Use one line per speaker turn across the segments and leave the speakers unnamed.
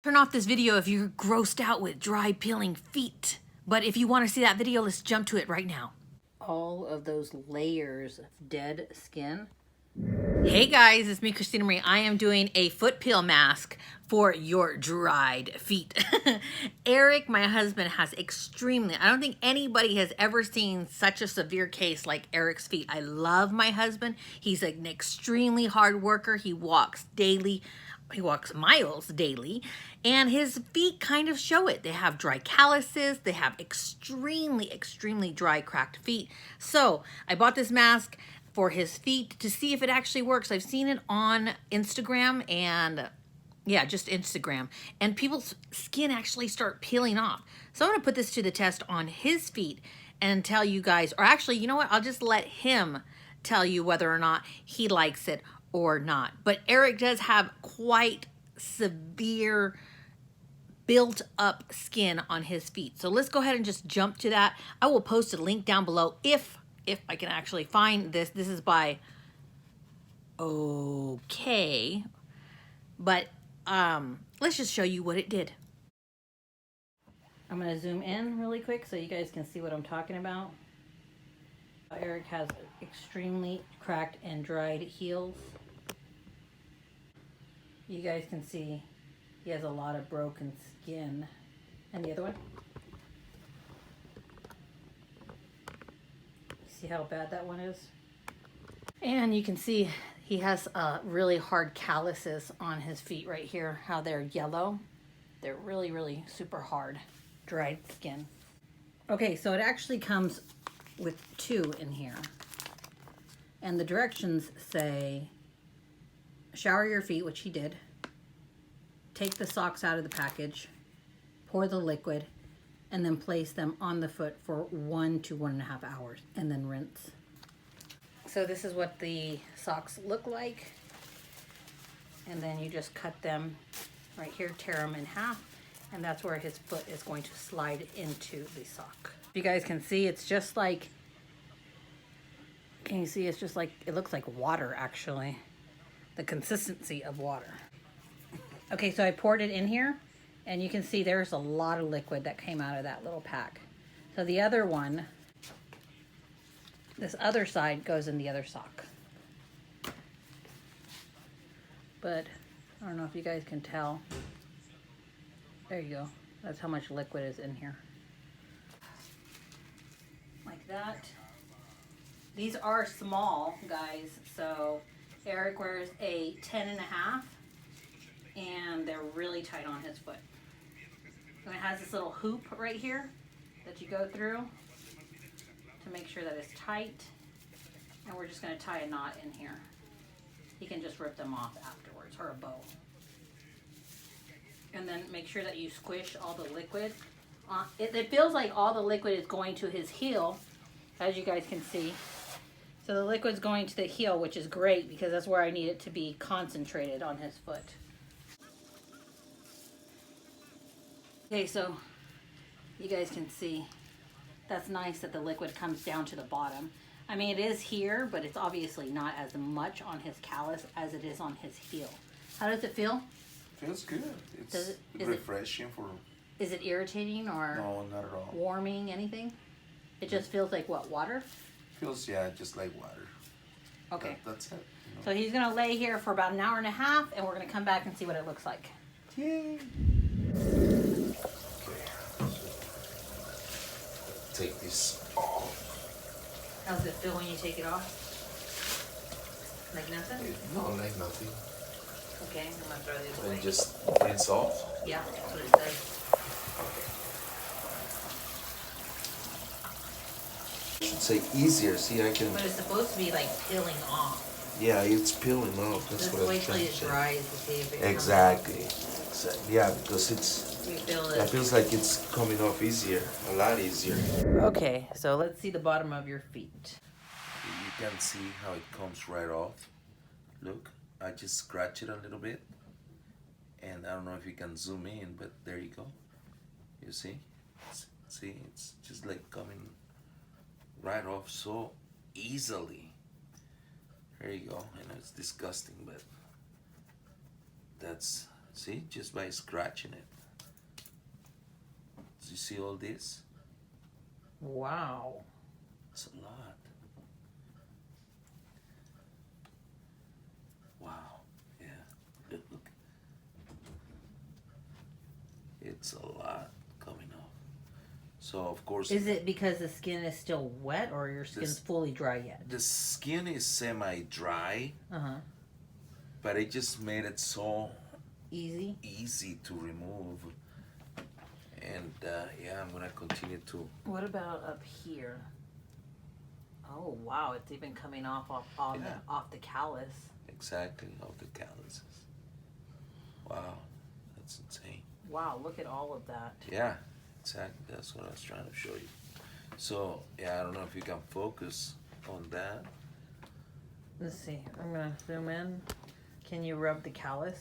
Turn off this video if you're grossed out with dry peeling feet. But if you want to see that video, let's jump to it right now. All of those layers of dead skin. Hey guys, it's me, Christina Marie. I am doing a foot peel mask for your dried feet. Eric, my husband, has extremely, I don't think anybody has ever seen such a severe case like Eric's feet. I love my husband. He's an extremely hard worker. He walks daily. He walks miles daily, and his feet kind of show it. They have dry calluses. They have extremely dry, cracked feet. So I bought this mask for his feet to see if it actually works. I've seen it on Instagram and yeah, just Instagram, and people's skin actually start peeling off. So I'm gonna put this to the test on his feet and tell you guys, or actually, you know what? I'll just let him tell you whether or not he likes it or not. But Eric does have quite severe built up skin on his feet. So let's go ahead and just jump to that. I will post a link down below if I can actually find this. This is by OK. But let's just show you what it did. I'm gonna zoom in really quick so you guys can see what I'm talking about. Eric has extremely cracked and dried heels. You guys can see he has a lot of broken skin. And the other one? See how bad that one is? And you can see he has really hard calluses on his feet right here, how they're yellow. They're really super hard, dried skin. Okay, so it actually comes with two in here. And the directions say, shower your feet, which he did. Take the socks out of the package, pour the liquid, and then place them on the foot for 1 to 1.5 hours, and then rinse. So this is what the socks look like. And then you just cut them right here, tear them in half, and that's where his foot is going to slide into the sock. You guys can see it's just like, can you see it's just like, it looks like water actually. The consistency of water. Okay, so I poured it in here, and you can see there's a lot of liquid that came out of that little pack. So the other one, this other side goes in the other sock. But I don't know if you guys can tell. There you go. That's how much liquid is in here. Like that. These are small, guys, so Eric wears a 10.5, and they're really tight on his foot. And it has this little hoop right here that you go through to make sure that it's tight. And we're just going to tie a knot in here. He can just rip them off afterwards, or a bow. And then make sure that you squish all the liquid. It feels like all the liquid is going to his heel, as you guys can see. So the liquid's going to the heel, which is great because that's where I need it to be concentrated on his foot. Okay, so you guys can see that's nice that the liquid comes down to the bottom. I mean, it is here, but it's obviously not as much on his callus as it is on his heel. How does it feel?
Feels good. It's refreshing for...
Is it irritating or...
No, not at all.
Warming, anything? It just feels like what, water?
Feels, yeah, just like water.
Okay.
That's it. You know.
So he's going to lay here for about 1.5 hours, and we're going to come back and see what it looks like.
Yay. Okay. Take this off.
How does it feel when you take it off? Like nothing?
No, like nothing.
Okay, I'm going to throw these away.
And just rinse off?
Yeah, that's what it says.
Should say easier. See, I can...
But it's supposed to be like peeling off.
Yeah, it's peeling off. That's
Just
what I'm
wait till
trying
it
to say.
dries to see if it
Exactly. Yeah, because it's...
You feel it.
It feels like it's coming off easier. A lot easier.
Okay, so let's see the bottom of your feet.
You can see how it comes right off. Look, I just scratch it a little bit. And I don't know if you can zoom in, but there you go. You see? See, it's just like coming right off so easily. There you go. I know it's disgusting, but that's See, just by scratching it. Do you see all this?
Wow.
It's a lot. Wow. Yeah. Look. It's a lot coming off. So of course.
Is it because the skin is still wet, or your skin's fully dry yet?
The skin is semi-dry. But it just made it so easy to remove. And yeah, I'm gonna continue to.
What about up here? Oh wow, it's even coming off the callus.
Exactly, off the calluses. Wow, that's insane.
Wow, look at all of that.
Yeah, exactly. That's what I was trying to show you. So yeah, I don't know if you can focus on that.
Let's see. I'm gonna zoom in. Can you rub the callus?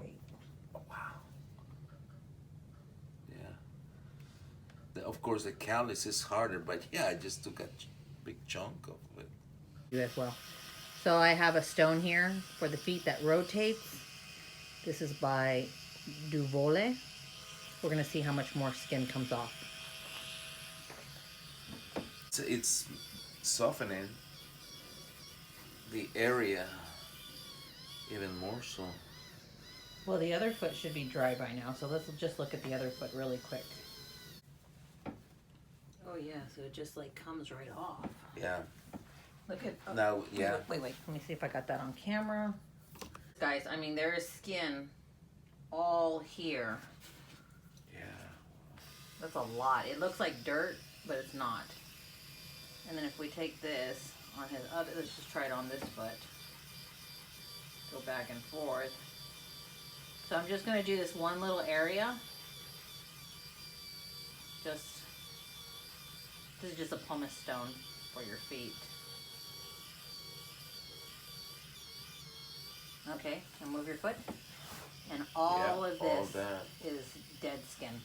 Wait.
Oh, wow. Yeah. Of course, the callus is harder, but yeah, I just took a big chunk of it.
You as well. So I have a stone here for the feet that rotates. This is by Duvole. We're gonna see how much more skin comes off.
It's softening the area even more so.
Well, the other foot should be dry by now, so let's just look at the other foot really quick. Oh yeah, so it just like comes right off.
Yeah.
Look at
Now, yeah.
Wait. Let me see if I got that on camera. Guys, I mean, there is skin all here.
Yeah.
That's a lot. It looks like dirt, but it's not. And then if we take this on his other, let's just try it on this foot. Go back and forth. So I'm just gonna do this one little area. This is just a pumice stone for your feet. Okay, and move your foot. And all of this is dead skin.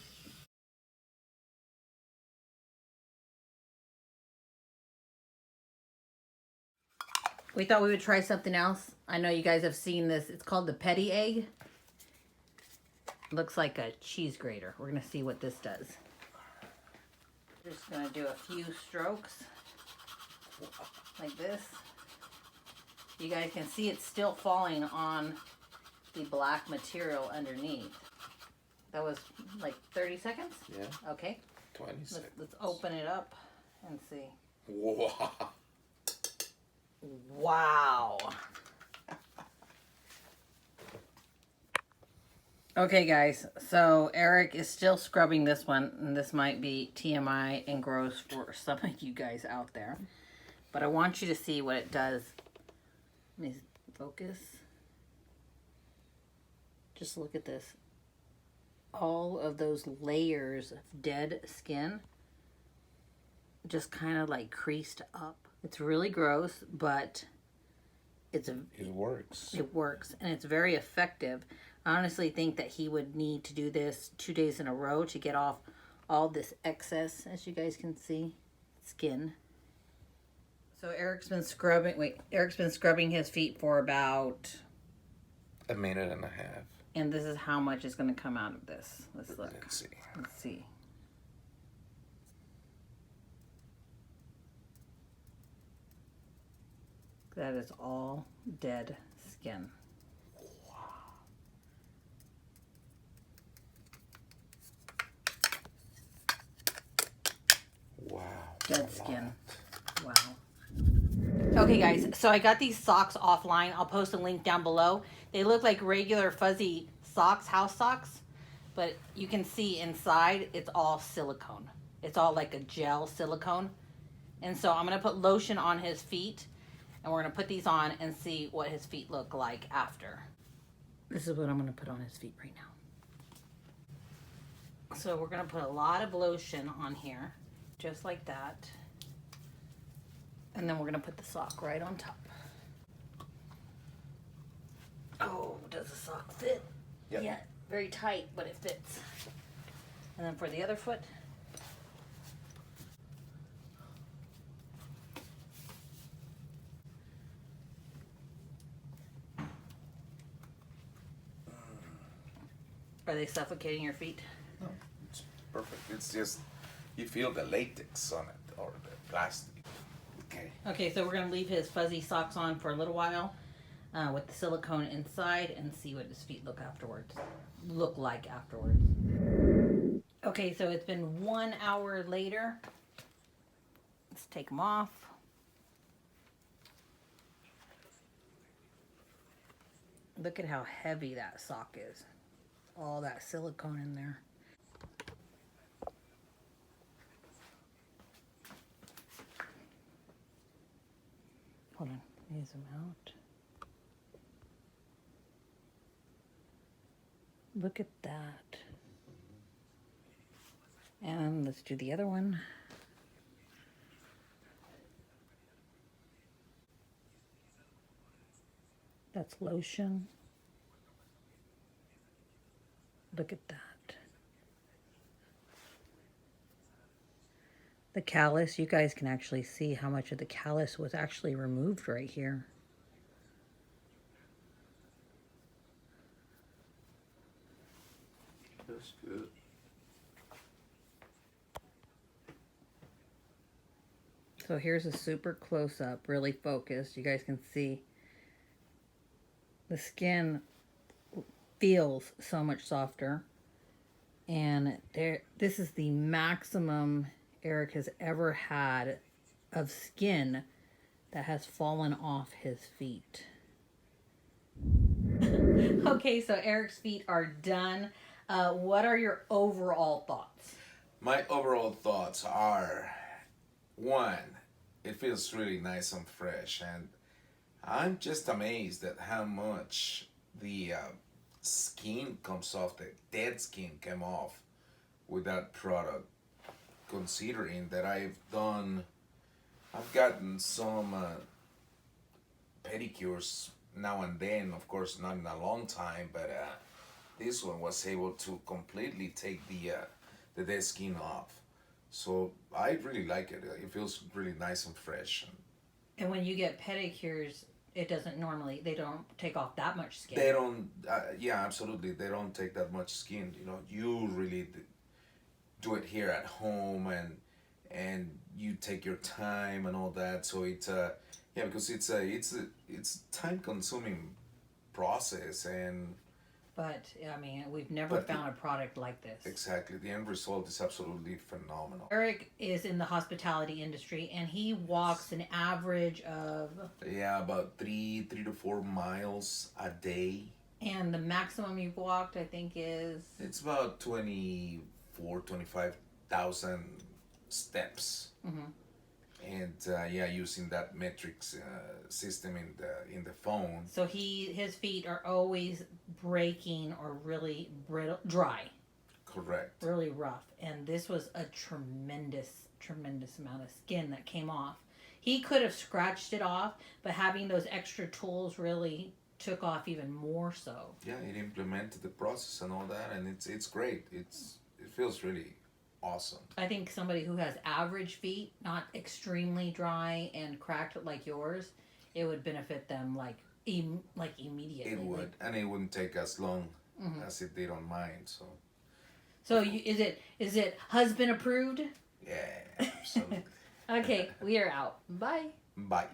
We thought we would try something else. I know you guys have seen this. It's called the Pedegg. Looks like a cheese grater. We're gonna see what this does. Just gonna do a few strokes like this. You guys can see it's still falling on the black material underneath. That was like 30 seconds?
Yeah.
Okay.
20 seconds.
Let's open it up and see.
Wow.
Wow. Okay guys, so Eric is still scrubbing this one, and this might be TMI and gross for some of you guys out there. But I want you to see what it does. Let me focus. Just look at this. All of those layers of dead skin just kind of like creased up. It's really gross, but it
works.
It works, and it's very effective. I honestly think that he would need to do this 2 days in a row to get off all this excess, as you guys can see, skin. So Eric's been scrubbing his feet for about
a minute and a half.
And this is how much is going to come out of this. Let's look.
Let's see.
Let's see. That is all dead skin.
Wow.
Dead skin. Wow. Okay guys, so I got these socks offline. I'll post a link down below. They look like regular fuzzy socks, house socks, but you can see inside it's all silicone. It's all like a gel silicone. And so I'm gonna put lotion on his feet, and we're gonna put these on and see what his feet look like after. This is what I'm gonna put on his feet right now. So we're gonna put a lot of lotion on here, just like that. And then we're gonna put the sock right on top. Oh, does the sock fit?
Yep.
Yeah, very tight, but it fits. And then for the other foot. Are they suffocating your feet?
No, it's perfect. It's just, you feel the latex on it, or the plastic. Okay.
Okay, so we're going to leave his fuzzy socks on for a little while with the silicone inside and see what his feet look like afterwards. Okay, so it's been 1 hour later. Let's take them off. Look at how heavy that sock is. All that silicone in there. Hold on, let me zoom out. Look at that. And let's do the other one. That's lotion. Look at that. The callus, you guys can actually see how much of the callus was actually removed right here.
That's good.
So here's a super close up, really focused. You guys can see the skin feels so much softer. And this is the maximum Eric has ever had of skin that has fallen off his feet. Okay, so Eric's feet are done. What are your overall thoughts?
My overall thoughts are, one, it feels really nice and fresh, and I'm just amazed at how much the skin comes off, the dead skin came off with that product, considering that I've gotten some pedicures now and then, of course not in a long time, but this one was able to completely take the dead skin off. So I really like it. It feels really nice and fresh.
And when you get pedicures, it doesn't normally, they don't take off that much skin.
They don't, yeah, absolutely. They don't take that much skin. You know, you really do it here at home, and you take your time and all that. So it's yeah, because it's time consuming process,
But, I mean, we've never found a product like this.
Exactly. The end result is absolutely phenomenal.
Eric is in the hospitality industry, and he walks an average of...
Yeah, about 3 to 4 miles a day.
And the maximum you've walked, I think, is...
It's about 25,000 steps. Mm-hmm. And yeah, using that metrics system in the phone.
So his feet are always breaking or really dry.
Correct.
Really rough. And this was a tremendous amount of skin that came off. He could have scratched it off, but having those extra tools really took off even more so.
Yeah, it implemented the process and all that, and it's great. It feels really awesome.
I think somebody who has average feet, not extremely dry and cracked like yours, it would benefit them like immediately.
It would, and it wouldn't take as long as it did on mine.
So is it husband approved?
Yeah, absolutely.
Okay, we are out. Bye.
Bye.